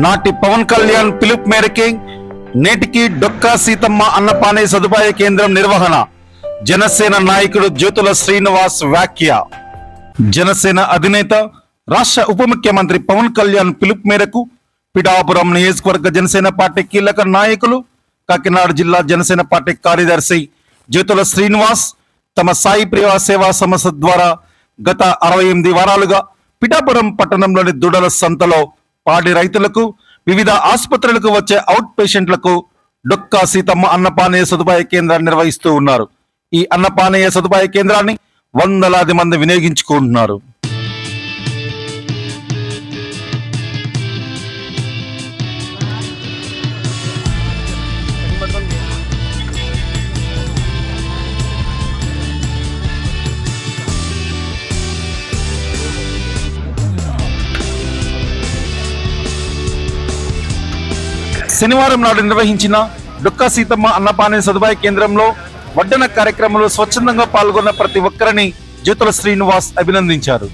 నాటి పవన్ కళ్యాణ్ పిలుపు మేరకి నేటికి డొక్కా సీతమ్మ అన్నపానే సదుపాయ కేంద్రం నిర్వహణ. జనసేన నాయకుడు జ్యోతుల శ్రీనివాస్ వ్యాఖ్య. జనసేన అధినేత రాష్ట్ర ఉప ముఖ్యమంత్రి పవన్ కళ్యాణ్ పిలుపు మేరకు పిఠాపురం నియోజకవర్గ జనసేన పార్టీ కీలక నాయకులు, కాకినాడ జిల్లా జనసేన పార్టీ కార్యదర్శి జ్యోతుల శ్రీనివాస్ తమ సాయి ప్రియ సేవా సంస్థ ద్వారా గత 68 వారాలుగా పిఠాపురం పట్టణంలోని దుడల సంతలో పాడి రైతులకు, వివిధ ఆసుపత్రులకు వచ్చే అవుట్ పేషెంట్లకు డొక్కా సీతమ్మ అన్నపానీయ సదుపాయ కేంద్రాన్ని నిర్వహిస్తూ ఉన్నారు. ఈ అన్నపానీయ సదుపాయ కేంద్రాన్ని వందలాది మంది వినియోగించుకుంటున్నారు. శనివారం నాడు నిర్వహించిన డొక్కా సీతమ్మ అన్నపానీయ సదుపాయ కేంద్రంలో వడ్డన కార్యక్రమంలో స్వచ్ఛందంగా పాల్గొన్న ప్రతి ఒక్కరిని జ్యోతుల శ్రీనివాస్ అభినందించారు.